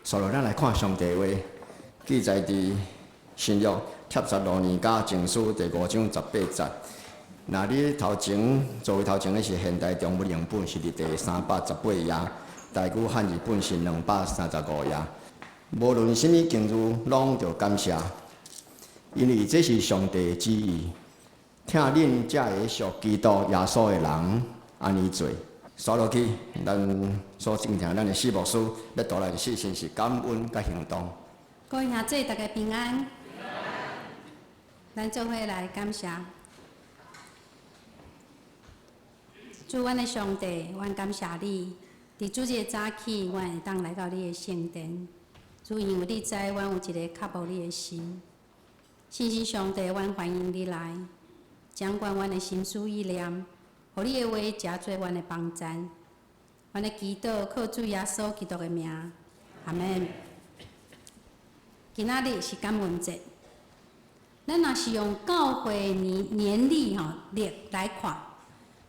所以咱来看上帝话，记载伫新约帖16年甲前书第5章18节。那你头前座位头前的是现代中文译本，是伫第318页；台语汉语本是235页。无论什么经语，拢着感谢，因为这是上帝的旨意，听恁才会属基督耶稣的人安尼做。刷落去，咱所敬听咱的四牧师要带来的事情是感恩甲行动。各位兄弟，大家平安。咱做伙来感谢。主，阮的上帝，阮感谢你。伫主日早起，阮会当来到你的圣殿。主，因为你知，阮有一个较无你的心。信心上帝，阮欢迎你来，掌管阮的心思意念，互你的话加做阮的帮赞。阮的祈祷靠主耶稣基督的名，阿门。今仔日是感恩节，咱若是用教会年历来看，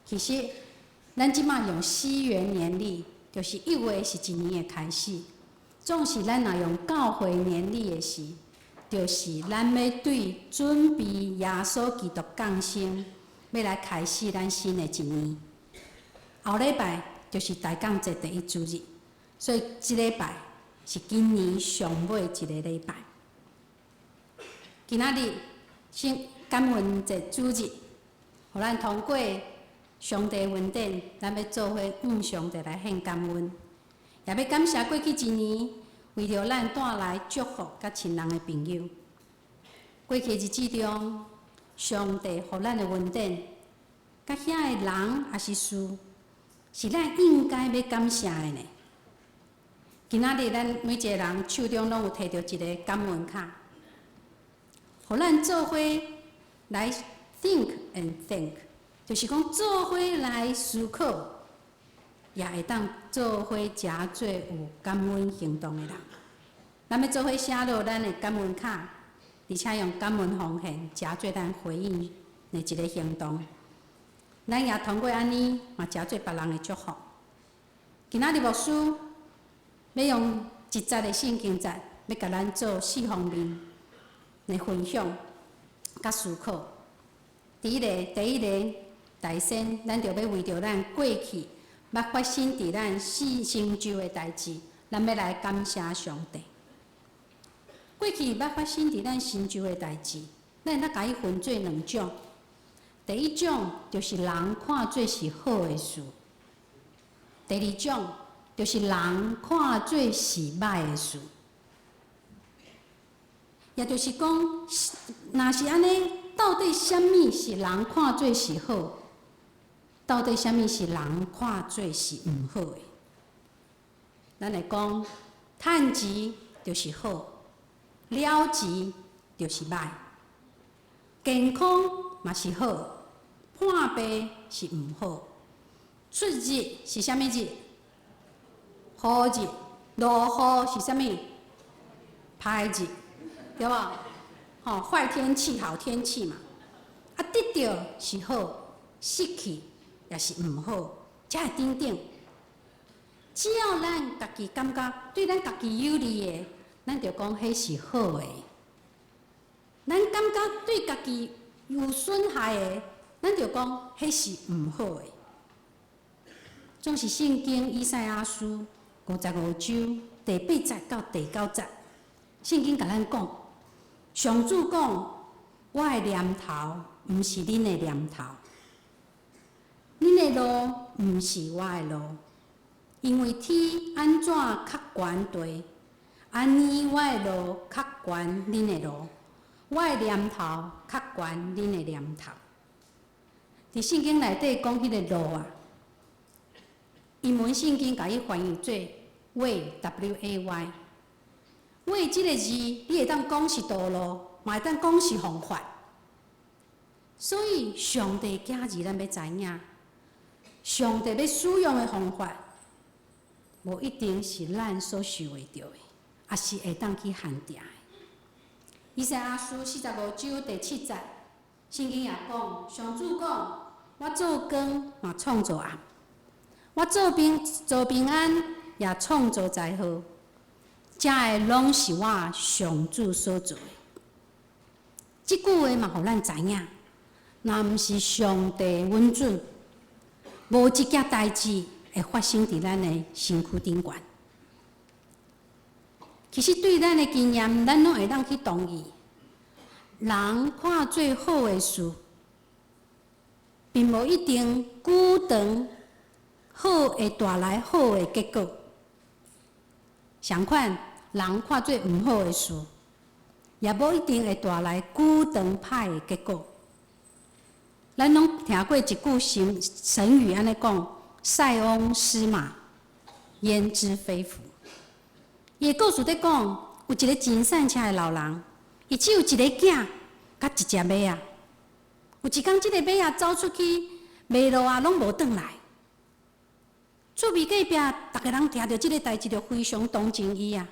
其实咱即马用西元年历，就是1月是一年的开始。总是咱若用教会年历的时，就是咱要对准备耶稣基督降生，要来开始咱新的一年。后礼拜就是大降节第1主日，所以即礼拜是今年上尾一个礼拜。今仔日先感恩节主日，互咱通过上帝恩典，咱要做伙向上帝来献感恩，也要感谢过去一年为着咱带来祝福甲亲人的朋友。过去日子中，上帝互咱的恩典，甲遐个人也是事，是咱应该要感谢的呢。今仔日咱每一个人手中拢有摕到一个感恩卡。互咱做伙来 think and thank， 就是讲做伙来思考，也会当做伙加做有感恩行动的人。咱要做伙写落咱的感恩卡，而且用感恩奉献加做咱回应的一个行动。咱也通过安尼，嘛加做别人的祝福。今仔日牧师要用1节的圣经节，要甲咱做4方面来分享甲思考。第一个，大先，咱着要为着咱过去捌发生伫咱成就的代志，咱要来感谢上帝。过去捌发生伫咱成就的代志，咱甲伊分做2种。第一种就是人看做是好的事，第二种就是人看做是歹的事。也就是讲，若是安尼，到底什么是人看做是好？到底什么是人看做是毋好的？咱来讲，趁钱就是好，了钱就是歹。健康嘛是好，判病是毋好。出日是啥物日？好日。落雨是啥物？歹日。对吧？坏天气、好天气嘛。啊，得到是好，失去也是毋好，才会等等。只要咱家己感觉对咱家己有利的，咱就讲迄是好的；咱感觉对家己有损害的，咱就讲迄是毋好的。总是圣经以赛亚书55章第8节到第9节，圣经甲咱讲。上主讲：“我的念头毋是恁的念头，恁的路毋是我的路。因为天安怎较悬地，安尼我的路较悬恁的路，我的念头较悬恁的念头。”伫圣经内底讲迄个路啊，英文圣经甲伊翻译做 way，W-A-Y。为即个字，你会当讲是道路，嘛会当讲是方法。所以上帝囝儿，咱要知影，上帝要使用的方法，无一定是咱所想会到的，也是会当去限定的。以赛亚书45章第7节，圣经也讲，上主讲：“我做光，嘛创造暗；我做平安，也创造灾祸。遮个拢是我上主所做的。即句话嘛，互咱知影，若毋是上帝允准，无即件代志会发生伫咱的身躯顶悬。其实对咱的经验，咱拢会当去同意，人看做好的事，并无一定久长好会带来好的结果。相反，人看做毋好的事，也无一定会带来久长歹的结果。咱拢听过一句成语，安尼讲：塞翁失马，焉知非福。伊个故事在讲，有一个真善车的老人，伊只有一个囝，甲一只马仔。有一天，即个马仔走出去，马路啊拢无转来。厝边隔壁，逐个人听到即个代志，就非常同情伊啊！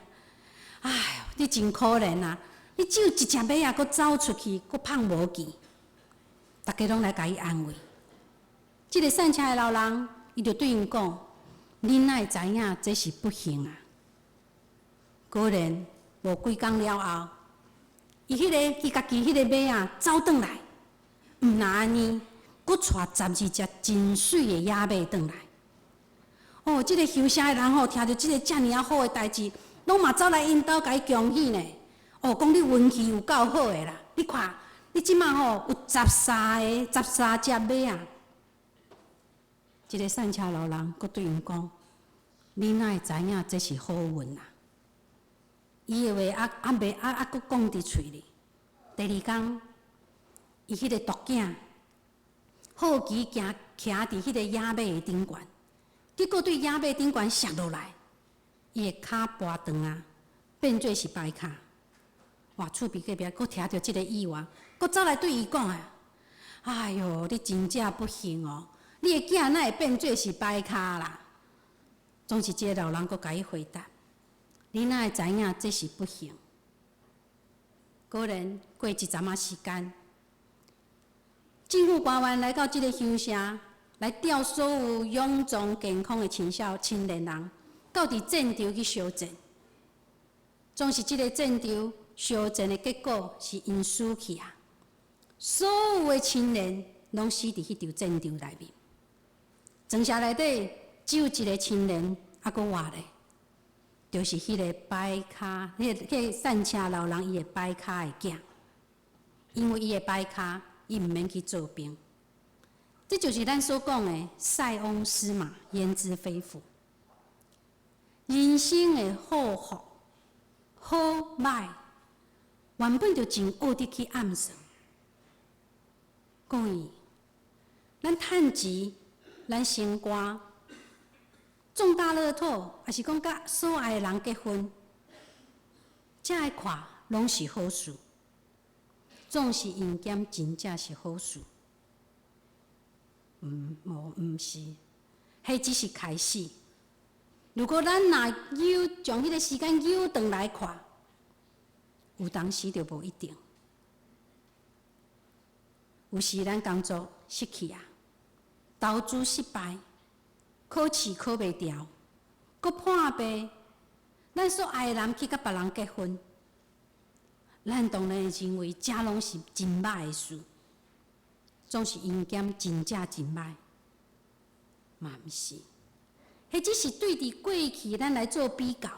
哎呦，你真可怜啊！你只有一只马仔，阁走出去，阁放无见。逐个拢来甲伊安慰。即个善车的老人，伊就对因讲：恁哪会知影这是不幸啊？果然，无几工了后，伊家己迄个马仔走转来，毋若安尼，阁带12只真水的野马转来。哦，即个乡下的人吼，听到即个遮尔啊好的代志，拢嘛走来因兜甲伊恭喜呢。哦，讲你运气有够好的啦！你看，你即马吼有13只马啊！即个善车老人阁对因讲：你哪会知影这是好运啊？伊的话未阁讲伫嘴里。第二天，伊迄个独囝好奇徛伫迄个野马的顶悬，结果对野马顶悬摔落来，伊的骹跋断啊，变做是歹骹。哇！厝边隔壁阁听到即个意外，阁走来对伊讲啊：哎哟，你真正不幸哦！你的囝哪会变做是歹骹啦？总是即个老人阁甲伊回答。你哪会知影这是不幸？果然过一阵仔时间，政府官员来到这个乡下，来调所有勇壮健康的青年人，到伫战场去烧战。总是这个战场烧战的结果是因死去啊！所有的青年拢死伫迄场战场内面。庄舍内底只有一个青年还阁活咧。就是迄个歹骹，迄个善车老人伊的歹骹的囝，因为伊的歹骹，伊毋免去做兵。这就是咱所讲的“塞翁失马，焉知非福”。人生的好福、好歹，原本就真学得去暗算。讲伊，咱趁钱，咱升官。中大乐透，还是讲甲所爱的人结婚，这个看拢是好事，总是因检真正是好事。毋是，迄只是开始。如果咱若将迄个时间扭转来看，有当时就无一定。有时咱工作失去啊，投资失败。考试考袂调，阁破病，咱所爱的人去甲别人结婚，咱当然会认为这拢是真歹的事，总是因检真正真歹，嘛毋是，迄只是对伫过去咱来做比较，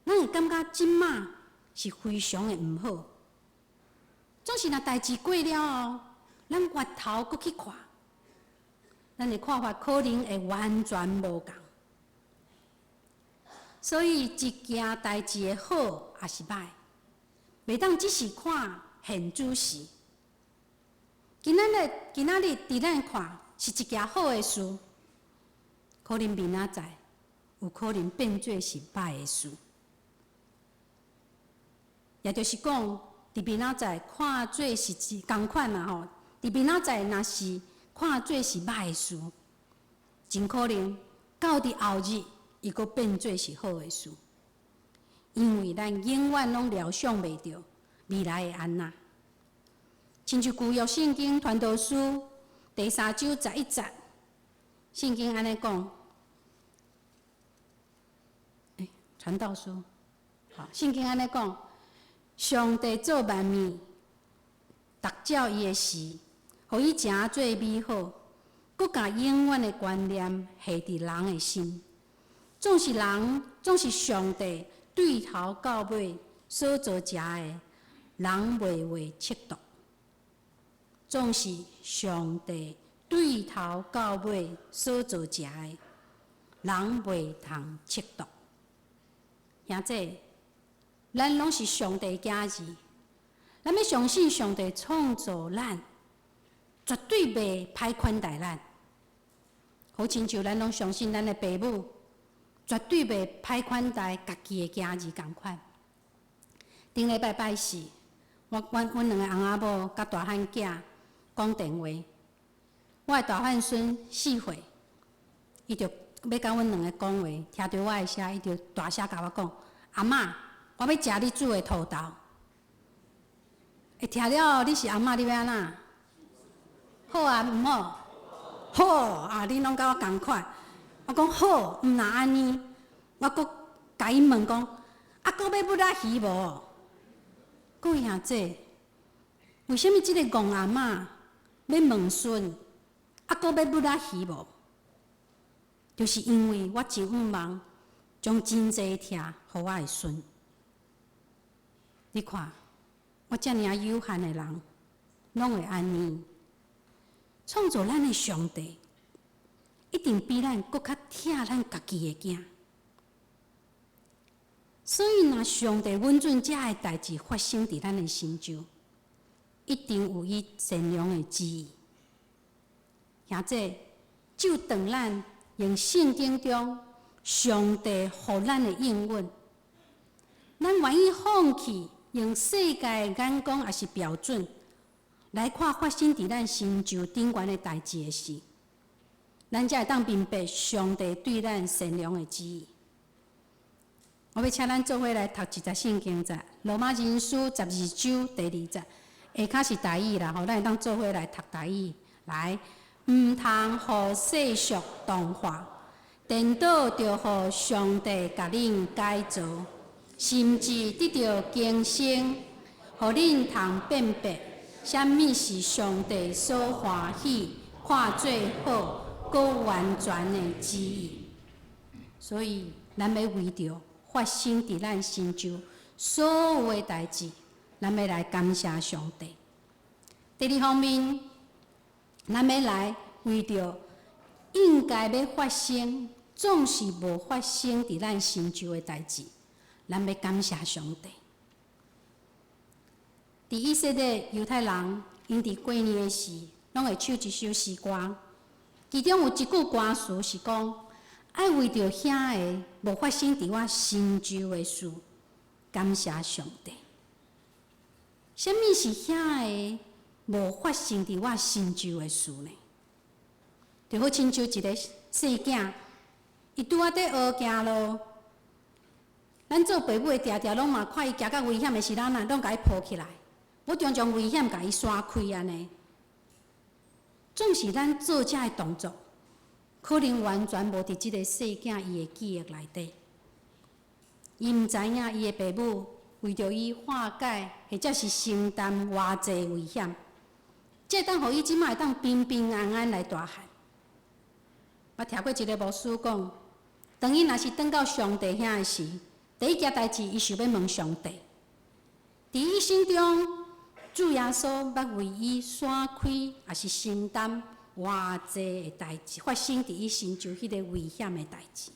咱会感觉即马是非常的毋好，总是若代志过了后，咱回头阁去看。咱的看法可能会完全无同，所以一件代志的好也是歹，袂当只是看现主时。今仔日伫咱看是一件好的事，可能明仔载有可能变做是歹的事，也就是讲，伫明仔载看做是同款啦吼，伫明仔载若是。看做是歹事，真可能到伫后日，伊阁变做是好的事。因为咱永远拢料想袂到未来会安那。亲像旧约圣经传道书第3章11节，圣经安尼讲，传道书圣经安尼讲，上帝做万物，逐照伊的时，互伊诚做美好，佮甲永远的观念下伫人的心。总是上帝对头到尾所做食的，人袂为测度。总是上帝对头到尾所做食的，人袂通测度。兄弟，咱拢是上帝家己，咱要相信上帝创造咱，绝对袂歹款待咱。好亲像咱拢相信咱的父母，绝对袂歹款待家己的家己共款。顶礼拜拜四，阮两个翁仔某甲大汉囝讲电话，我的大汉孙4岁，伊就要甲阮两个讲话，听到我的声，伊就大声甲我讲：“阿嬷，我要食你煮的土豆。”会听了你是阿嬷，你要安怎？好啊，毋好？好啊，你拢甲我共款。我讲好，毋若安尼。我阁甲伊问讲：“啊，阁要不仔鱼无？”各位兄弟，为什么即个戆阿嬷要问孙？啊，阁要不仔鱼无？就是因为我真毋忙，将真济疼互我的孙。你看，我遮尔啊有限的人，拢会安尼。创造咱的上帝，一定比咱搁较疼咱家己的囝。所以，若上帝允准遮个代志发生伫咱的心中，一定有伊善良的旨意。兄弟，就当咱用圣经中上帝互咱的应允，咱愿意放弃用世界的眼光也是标准来看发生伫咱心上顶悬的代志的时，咱才会当明白上帝对咱善良的旨意。我要请咱做伙来读一节圣经者，罗马人书12章第2节，下骹是台语啦，咱会当做伙来读台语。来，毋通互世俗同化，颠倒着互上帝甲恁改造，甚至得到更新，互恁通辨别，啥物是上帝所欢喜、看最好、搁完全的旨意。所以，咱要为着发生伫咱心中所有的代志，咱要来感谢上帝。第二方面，咱要来为着应该要发生，总是无发生伫咱心中的代志，咱要感谢上帝。伫以色列犹太人，因伫过年的时，拢会唱一首诗歌，其中有一句歌词是讲：爱为着遐个无发生伫我心中的事，感谢上帝。什么是遐个无发生伫我心中的事呢？就好亲像一个细囝，伊拄仔在学行路，咱做爸母的常常拢嘛看伊行到危险的时，咱拢甲伊抱起来，要常常危险甲伊闪开安尼。总是咱做遮个动作，可能完全无伫即个细囝伊的记忆内底，伊毋知影伊的爸母为着伊化解，或者是承担偌济危险，才当互伊即摆会当平平安安来大汉。我听过一个牧师讲，当伊若是转到上帝遐的时，第一件代志伊想要问上帝，伫伊心中，主耶稣捌为伊闪开，也是承担偌济的代志，发生伫伊身上迄个危险的代志。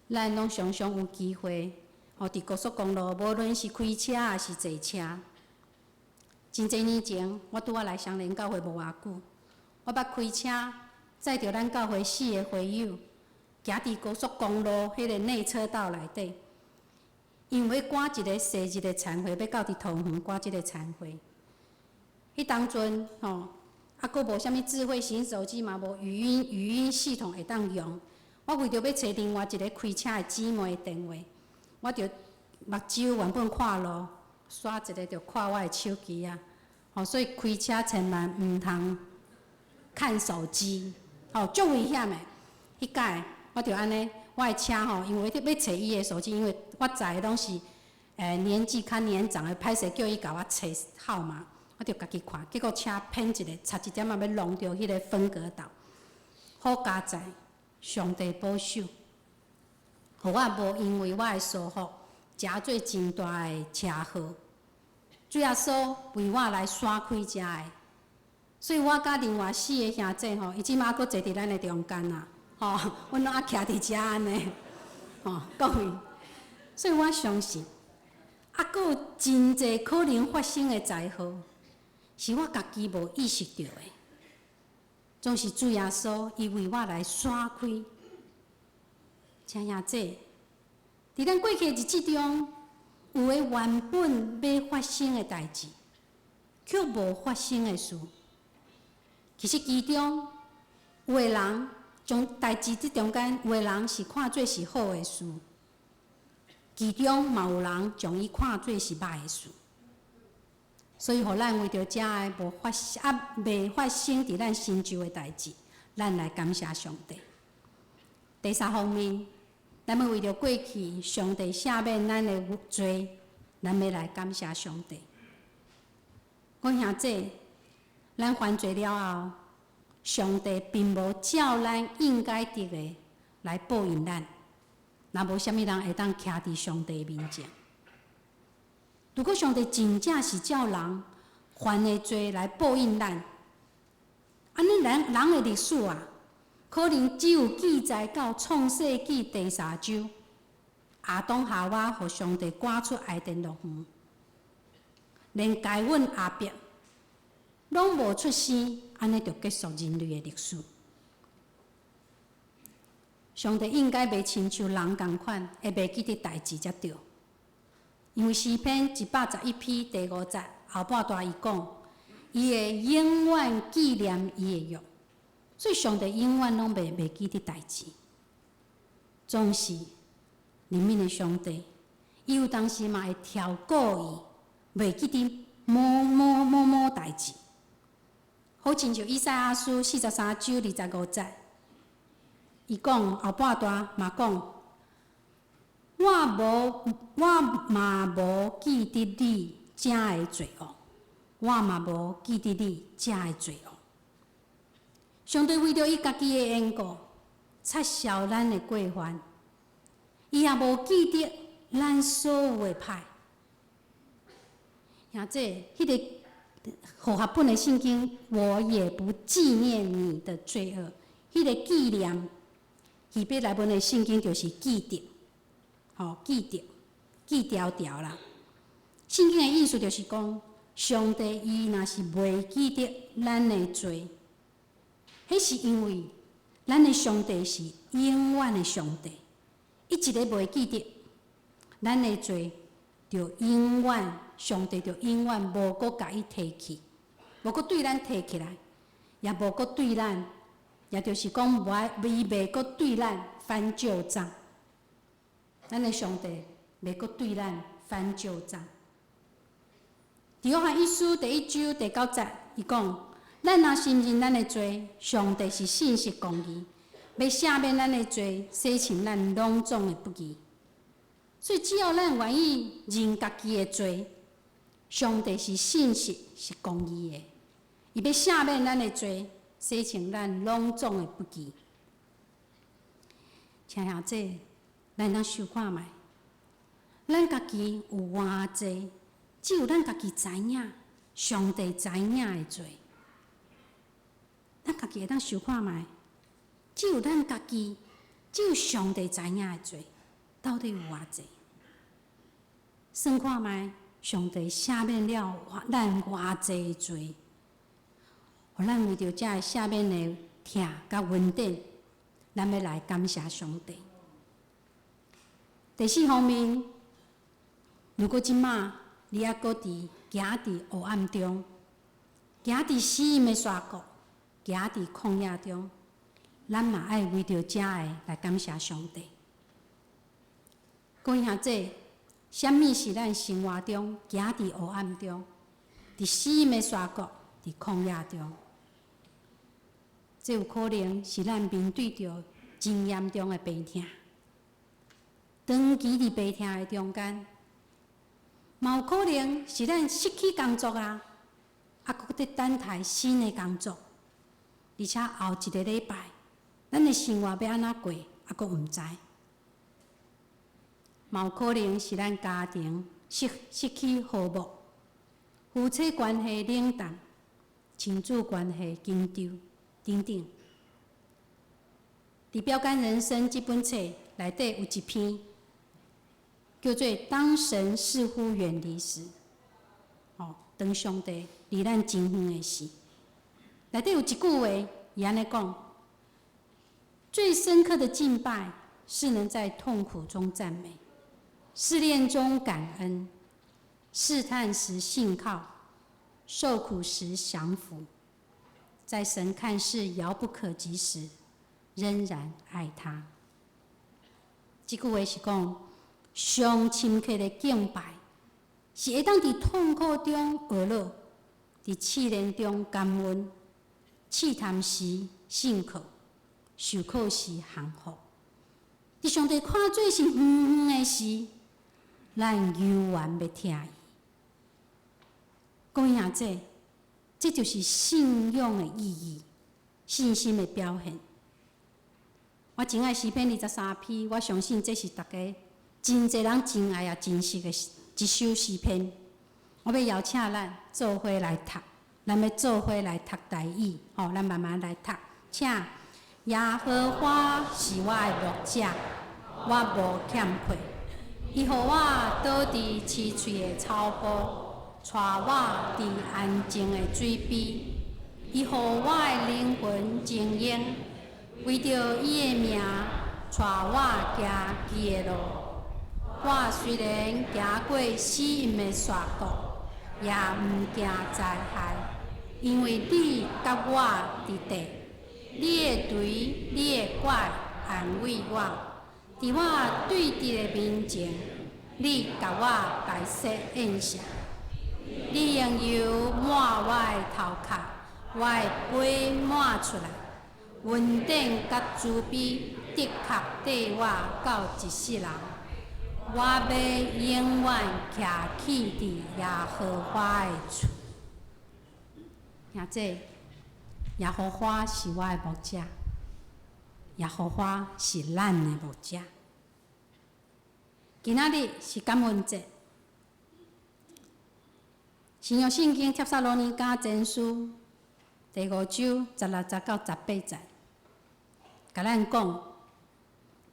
咱拢常常有机会，伫高速公路，无论是开车还是坐车。真侪年前，我拄仔来双连教会无偌久，我捌开车载着咱教会4个会友，行伫高速公路迄个内车道内底，因为赶一个生日的餐会，要到伫桃园赶一个餐会。迄当阵阁无啥物智慧型手机嘛，无语音系统会当用。我为着要找另外一个开车的姊妹的电话，我着目睭原本看路，刷一个就看我的手机啊。所以开车千万毋通看手机，足危险的。迄摆我着安尼我的车吼，因为要找伊的手机，因为我载的拢是年纪较年长的，歹势叫伊甲我找号码，我着家己看，结果车偏一个，差一点仔要弄着迄个分隔岛。好佳哉，上帝保守，互我无因为我的疏忽，加做真大的车祸。主耶稣为我来闪开遮的，所以我甲另外4个兄弟吼，伊即马搁坐伫咱的中间啦，吼，阮拢啊徛伫遮安尼，吼，各位，所以我相信，搁有真侪可能发生的灾祸，是我家己无意识到的，总是主耶稣伊为我来闪开。请兄弟，伫咱过去日子中，有诶原本要发生的代志，却无发生的事。其实其中有诶人将代志即中间，有诶人是看做是好诶事，其中嘛有人将伊看做是歹诶事。所以，互咱为着遮个未发生伫咱身上诶代志，咱来感谢上帝。第三方面，咱要为着过去上帝赦免咱的罪，咱要来感谢上帝。我兄弟，咱犯罪了后，上帝并无照咱应该得的来报应咱，若无啥物人会当徛伫上帝面前。如果上帝真正是照人犯的罪来报应咱，安尼人的历史啊，可能只有记载到创世纪第3章，亚当夏娃互上帝赶出爱甸乐园，连该阮阿伯拢无出生，安尼就结束人类的历史。上帝应该袂亲像人共款，会袂记得代志才对。因为诗篇111篇第5节后半段伊讲，伊会永远纪念伊的约，所以上帝永远拢袂记得代志。总是怜悯的上帝，伊有当时嘛会跳过伊，袂记得某代志。好亲像以赛亚书43章25节，伊讲后半段嘛讲。我嘛无记得你遮的罪恶，我嘛无记得你遮的罪恶。上帝为着伊家己的缘故，撤销咱的过犯，伊也无记得咱所有的歹。像这迄个和合本的圣经，我也不纪念你的罪恶。迄个纪念，希伯来文的圣经就是记得。记得，记条条啦。圣经的意思就是讲，上帝伊若是袂记得咱的罪，迄是因为咱的上帝是永远的上帝，伊一个袂记得咱的罪，就永远上帝就永远无搁甲伊提起，无搁对咱提起来，也无搁对咱，也就是讲伊袂搁对咱翻旧账。咱的上帝袂搁对咱翻旧账。伫约翰一书第1章第9节，伊讲：咱若承认咱的罪，上帝是信实公义，要赦免咱的罪，洗清咱拢总的不义。所以只要咱愿意认家己的罪，上帝是信实是公义的，伊要赦免咱的罪，洗清咱拢总的不义。请兄弟，咱当想看觅，咱家己有偌济，只有咱家己知影，上帝知影的罪。咱家己会当想看觅，只有咱家己，只有上帝知影的罪，到底有偌济？算看觅，上帝赦免了咱偌济罪，互咱为着遮个赦免的疼甲恩典，咱要来感谢上帝。第4方面，如果即马你还搁伫行伫黑暗中，行伫死荫的沙漠，行伫旷野中，咱嘛爱为着遮个来感谢上帝。各位兄弟，什么是咱生活中行伫黑暗中，伫死荫的沙漠，伫旷野中？这有可能是咱面对着真严重的病痛。长期伫病痛的中间，嘛有可能是咱失去工作啊，啊，搁伫等待新的工作，而且后一个礼拜，咱的生活要安怎过，啊，搁毋知。嘛有可能是咱家庭失去和睦，夫妻关系冷淡，亲子关系紧张等等。伫《标杆人生》这本册内底有一篇叫做《当神似乎远离时》，当上帝离咱真远的时，内底有一句话，伊安尼讲：最深刻的敬拜是能在痛苦中赞美，试炼中感恩，试探时信靠，受苦时降服，在神看似遥不可及时，仍然爱他。这句话是讲，上深刻的敬拜，是会当伫痛苦中学乐，伫试炼中感恩，试探时信靠，受苦时降服。伫上帝看做是远远的时，咱犹原要听伊。各位兄姐，这就是信仰的意义，信心的表现。我真爱诗篇23篇，我相信这是大家真侪人真爱也真熟的一首诗篇。我要邀请咱做伙来读，咱要做伙来读台语，咱慢慢来读。请耶和华是我的牧者，我无欠缺。伊予我倒伫青翠的草坡，带我伫安静的水边。伊予我的灵魂静养，为着伊的名，带我行伊的路。我虽然行过死荫的峡谷，也毋惊灾害，因为你甲我伫地，你的锤、你的拐安慰我。伫我对敌的面前，你甲我摆设宴席，你用油抹我的头壳，我的杯满出来。恩典甲慈悲的确缀我到一世人，我要永远徛起伫耶和华的厝。兄姐，耶和华是我的牧者，耶和华是咱的牧者。今仔日是感恩节，新约圣经帖撒罗尼迦前书第5章16节到18节，甲咱讲，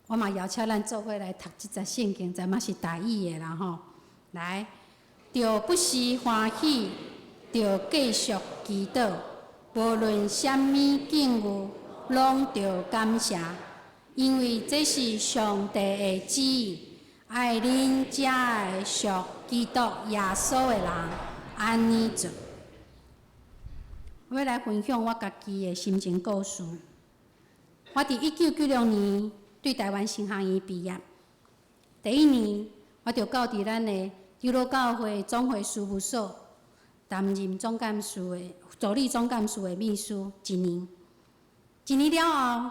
我嘛邀请咱做伙来读这节圣经，这嘛是台语的啦吼。来，着不时欢喜，着继续祈祷，无论啥物境遇，拢着感谢，因为这是上帝的旨意。爱恁遮个属基督耶稣的人，安尼做。我要来分享我家己的心情故事。我伫1996年对台湾神学院毕业，第一年我就到伫咱的基督教会总会事务所担任总干事的助理总干事的秘书1年。1年了后，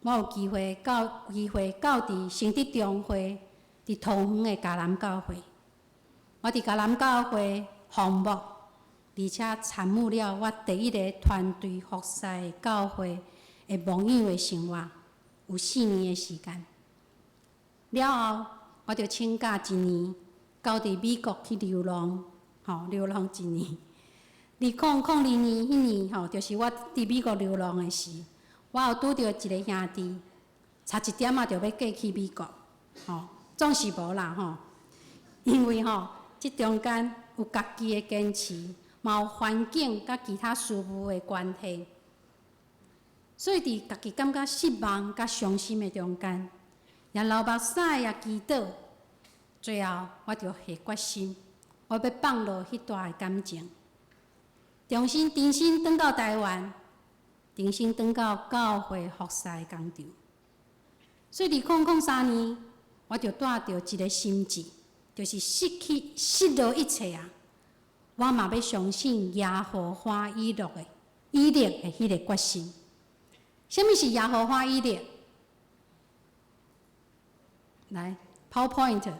我有机会到伫成德中会。伫桃园的迦南教会，我伫迦南教会服务，而且参与了我第一个团队服侍的教会的牧养的生活，有4年的时间。了后，我就请假1年，到伫美国去流浪，流浪1年。2002年迄年，就是我伫美国流浪的时，我有拄着一个兄弟，差一点就要嫁去美国，总是无啦因为这中间有家己的坚持，嘛有环境甲其他事务的关系，所以伫家己感觉失望甲伤心的中间，也流目屎也祈祷，最后我就下决心，我要放落迄大的感情，重新转到台湾，重新转到教会服侍的工场。所以2003年。我就带着一个心志，就是失落一切啊！我嘛要相信耶和华以勒的迄个决心。什么是耶和华以勒？来， PowerPoint，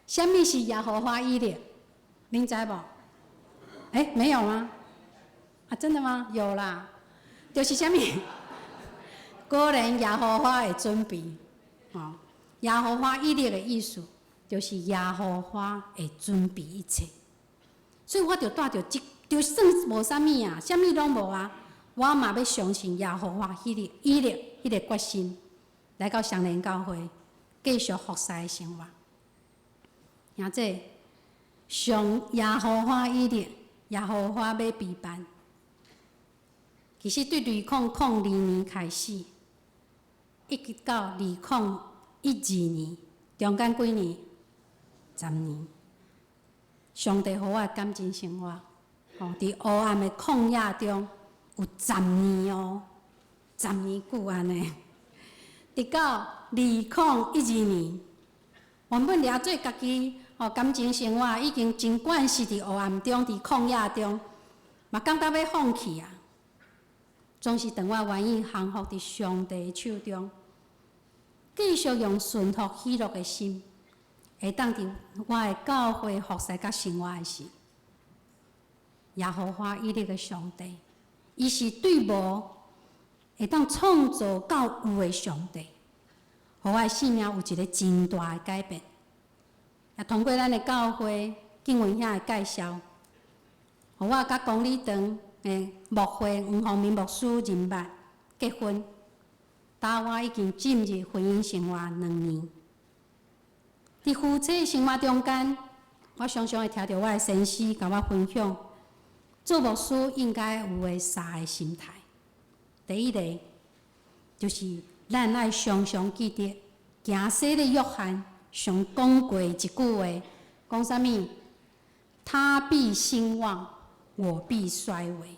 什么是耶和华以勒？您知无？没有吗？啊，真的吗？有啦，就是什么？个人耶和华的准备，耶和华以勒的意思，就是耶和华会准备一切。所以我就带着就算无啥物啊，啥物拢无啊，我嘛要相信耶和华以勒迄个决心，来到双连教会，继续服侍的生活。兄弟，上耶和华以勒，耶和华要陪伴。其实对2002年开始，一直到2012年，中间几年？10年。上帝予我感情生活，伫黑暗的旷野中有10年哦，10年久安尼。直到2012年，原本掠做家己感情生活已经真惯势伫黑暗中、伫旷野中，嘛感觉要放弃啊。总是当我愿意降服伫上帝的手中，继续用顺服喜乐的心，会当伫我的教会服侍甲生活的时，耶和华以勒的上帝，伊是对无会当创造到有的上帝，互我的生命有一个真大的改变。也通过咱的教会敬文遐的介绍，互我甲公理堂的牧会黄宏明牧师认捌结婚，打我已经进入婚姻生活2年。伫夫妻生活中间，我常常会听到我的先生甲我分享，做牧师应该有的3个心态。第一个就是咱爱常常记得行西的约翰上讲过一句话，讲啥物？他必兴旺，我必衰微。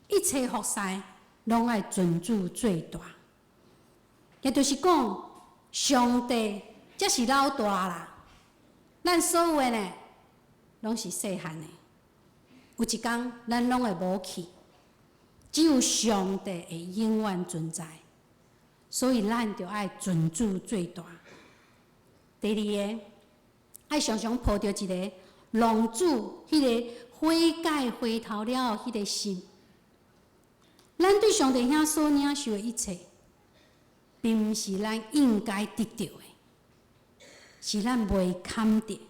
一切服侍拢爱尊主最大，也就是讲，上帝才是老大啦。咱所有的呢，拢是细汉的。有一天，咱拢会无去，只有上帝会永远存在。所以，咱就爱尊主最大。第二个，爱常常抱着一个浪主迄个悔改回头了后迄个心。咱对上帝遐所领受的一切，并毋是咱应该得到的，是咱未堪得，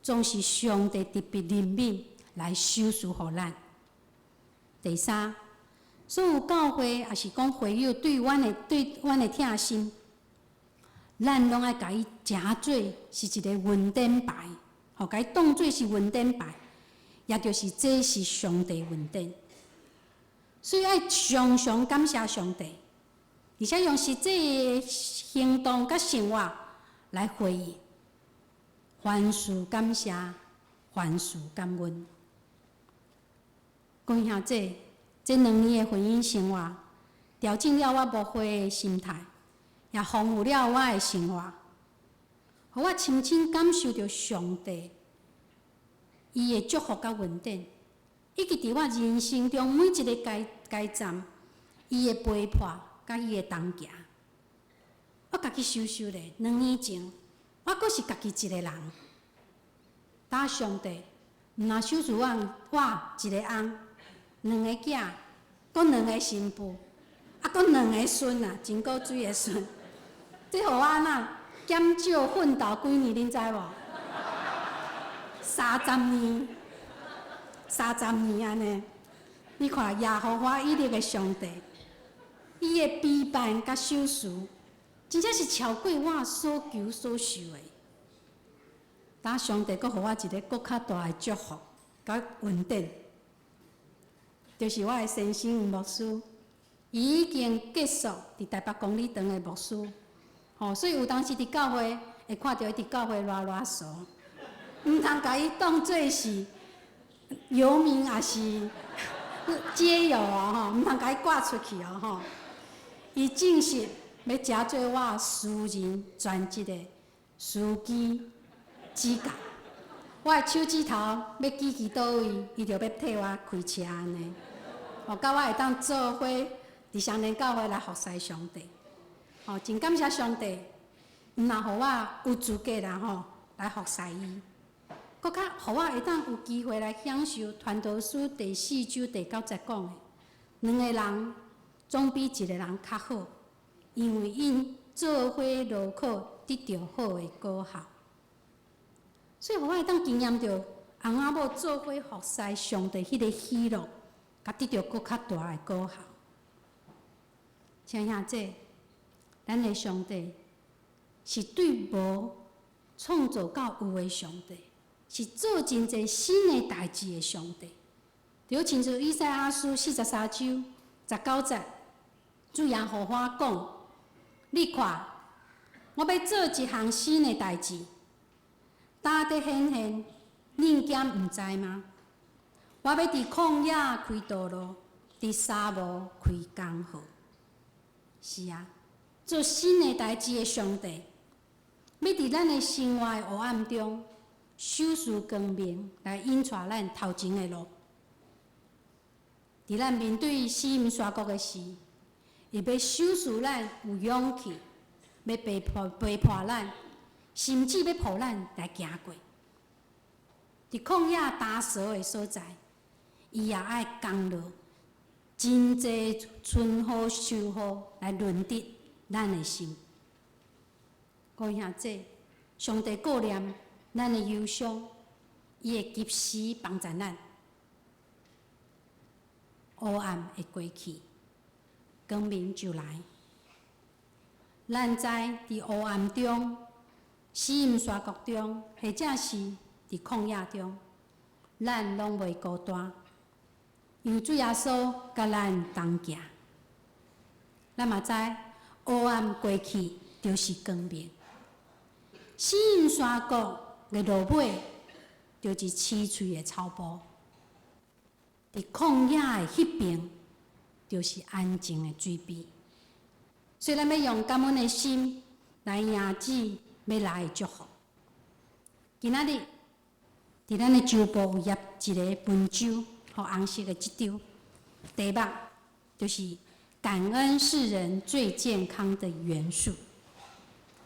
总是上帝特别怜悯来收赐互咱。第三，所有教会也是讲会友对阮的疼心，咱拢爱甲伊诚做是一个云顶牌，甲伊当做是云顶牌，也就是这是上帝云顶。所以爱常常感谢上帝，而且用实际的行动甲生活来回应，凡事感谢，凡事感恩。各位兄弟，这2年的婚姻生活，调整了我牧会的心态，也丰富了我的生活，互我深深感受到上帝伊的祝福甲稳定。以及伫我人生中每一个阶站，伊的陪伴甲伊的同行。我家己想想咧，2年前，我阁是家己一个人，打上帝，毋若手指我一个翁，2个囝，阁2个新妇，阁2个孙啊，真古水的孙。这互我安怎减少奋斗几年，恁知无？30年。30年安尼，你看耶和华以勒的上帝，伊的陪伴甲收赐，真正是超过我所求所想的。当上帝阁予我一个阁较大的祝福，甲稳定，就是我的先生牧师，伊已经结束伫台北公理堂的牧师，所以有当时伫教会会看到伊伫教会啰啰嗦，毋通甲伊当做是游民也是街友哦，毋通甲伊挂出去哦。伊正式要加做我私人专职的司机指甲。我的手指头要举去倒位，伊就要替我开车安尼。甲我会当做伙伫双连教会来服侍上帝。真感谢上帝，毋若互我有资格啦吼来服侍伊，搁较互我会当有机会来享受传道书第4周第90讲的，两个人总比一个人较好，因为因做伙劳苦得到好的果效。所以，互我会当经验到翁仔某做伙服侍上帝迄个喜乐，甲得到搁较大的果效。亲兄姐，咱的上帝是对无创造到有的上帝，是做真侪新的代志的上帝。就亲像以赛亚书43章19节，主耶和华讲：“你看，我要做一项新的代志，大地显现，恁敢毋知吗？我要伫旷野开道路，伫沙漠开江河。”是啊，做新的代志的上帝，要伫咱的生活的黑暗中，手持光明来引带咱头前的路。伫咱面对死荫山谷的时，会要手持咱有勇气，要陪伴咱，甚至要抱咱来行过。伫旷野打蛇的所在，伊也爱降落真侪春雨秋雨来润泽咱的心。各位兄姐，上帝顾念咱的忧伤，伊会及时帮助咱。黑暗会过去，光明就来。咱知伫黑暗中、死荫山谷中，或者是伫旷野中，咱拢袂孤单。因为主耶稣甲咱同行，咱嘛知黑暗过去就是光明。死荫山谷的落尾就是凄翠的草坡，伫旷野的迄边就是安静的水边。所以咱要用感恩的心来迎接要来的祝福。今仔日伫咱的周报有页一个文章。和红色的这张题目就是感恩是人最健康的元素。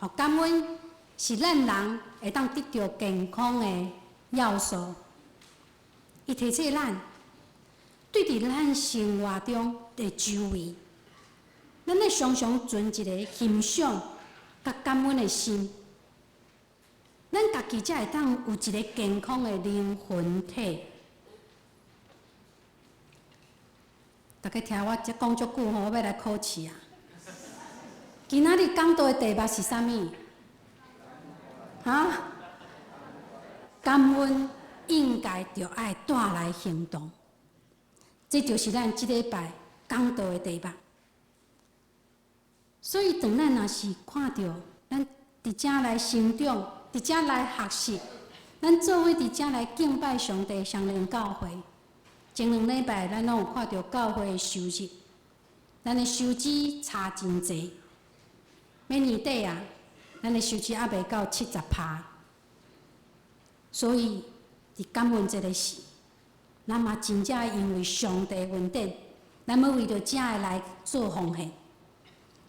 哦，感恩是咱人会当得到健康的要素。伊提醒咱，对伫咱生活中的周围，咱要常常存一个欣赏甲感恩的心，咱家己才会当有一个健康的灵魂体。大家听我才讲足久吼，我要来考试啊！今仔日讲道的题目是啥物？哈？感恩应该着爱带来行动，这就是咱即礼拜讲道的题目。所以，当咱若是看到咱伫遮来成长，伫遮来学习，咱做伙伫遮来敬拜上帝、上灵教会。前2礼拜，咱拢有看到教会的收入，咱的收支差真济。每年底啊，咱的收支还袂到70%。所以，伫感恩这个时，咱嘛真正因为上帝的恩典，咱要为着遮个来做奉献。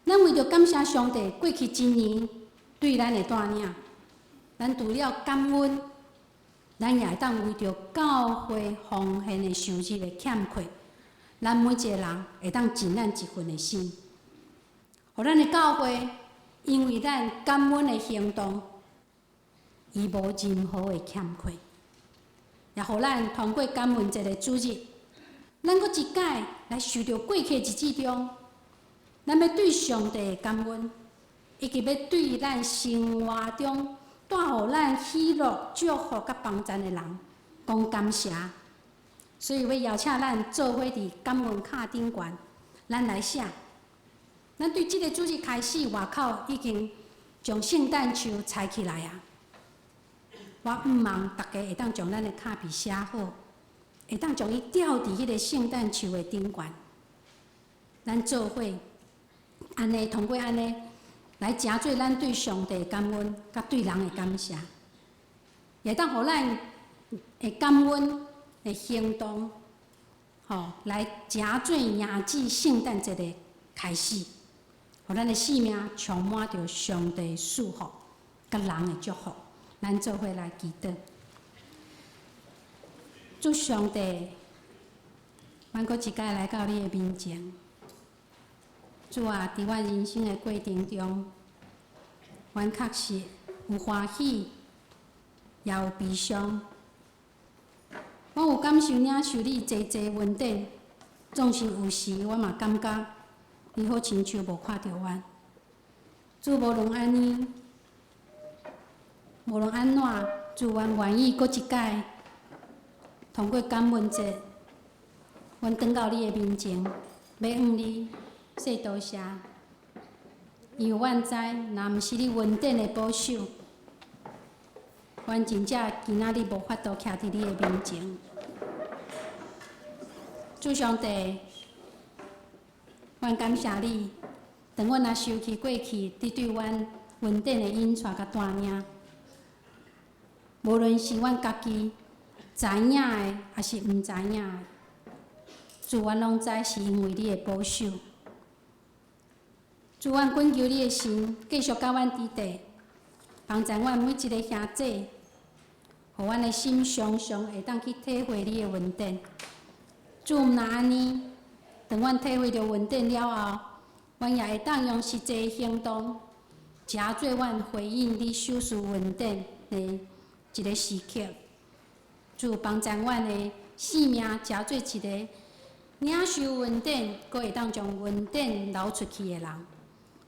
咱为着感谢上帝过去1年对咱的带领，咱除了感恩。咱也会当为着教会奉献的收入的欠缺，咱每一个人会当尽咱一份的心，互咱的教会因为咱感恩的行动，伊无任何的欠缺，也互咱通过感恩节的主日，咱搁一解来受到过去日子中，咱要对上帝的感恩，以及要对咱生活中。带予咱喜乐、祝福甲帮助的人，讲感谢。所以要邀请咱做伙伫感恩卡顶悬，咱来写。咱对即个主日开始，外口已经将圣诞树栽起来啊！我毋望大家会当将咱的卡片写好，会当将伊吊伫迄个圣诞树的顶悬。咱做伙安尼，通过安尼。来加做咱对上帝的感恩，甲对人的感谢，也当互咱的感恩的行动，来加做迎接圣诞节的开始。互咱的生命充满着上帝的祝福，甲人的祝福。咱做伙来祈祷，祝上帝，阮搁一摆来到你的面前。主啊，伫阮人生的过程中，阮确实有欢喜，也有悲伤。阮有感受领受你济济恩典，总是有时阮嘛感觉你好亲像无看到阮。主无论安尼，无论安怎，主阮愿意搁一摆通过感恩节，阮转到你的面前，要向你说多谢，因为阮知，若毋是你恩典的保守，阮真正今仔日无法度徛伫你的面前。主上帝，阮感谢你，当阮若想起过去你对阮恩典的引带甲带领，无论是阮家己知影的，还是毋知影的，主阮拢知是因为你的保守。主阮恳求你的神继续甲阮伫地，帮助阮每一个兄弟，互阮的心常常会当去体会你的恩典。主毋若安尼，当阮体会到恩典了后，阮也会当用实际的行动，加做阮回应你手术恩典的一个时刻。主帮助阮的生命加做一个领受恩典，阁会当将恩典流出去的人。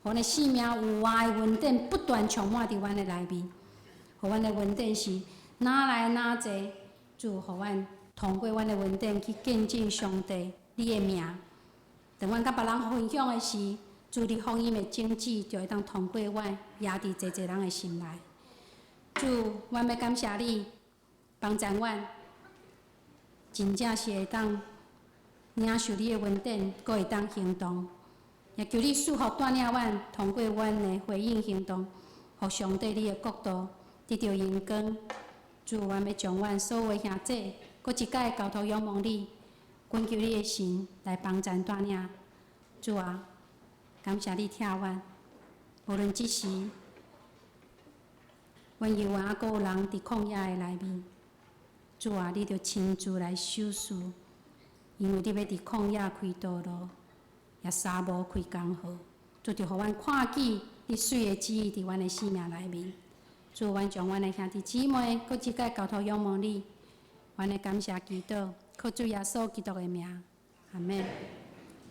互阮的生命有活的恩典不断充满伫阮的内面，互阮的恩典是哪来哪济，主互阮通过阮的恩典去见证上帝你的名。当阮甲别人分享的时，主你福音的种子就会当通过阮压伫济济人的心内。主，阮要感谢你，帮助阮，真正是会当领受你的恩典，阁会当行动。也求你赐福带领阮，通过阮的回应行动，互上帝你的国度得到荣光。主，阮要将阮所有的兄弟，阁一摆交托仰望你，恳求你的神来帮助带领。主啊，感谢你听阮，无论即时，阮犹原还阁有人伫旷野的内面。主啊，你着亲自来手术，因为你要伫旷野开道路。也沙漠开江河，主着互阮看见你水的旨意伫阮的生命内面。主，阮将阮的兄弟姊妹，搁一摆交托仰望你，阮的感谢祈祷，靠主耶稣基督的名，阿门。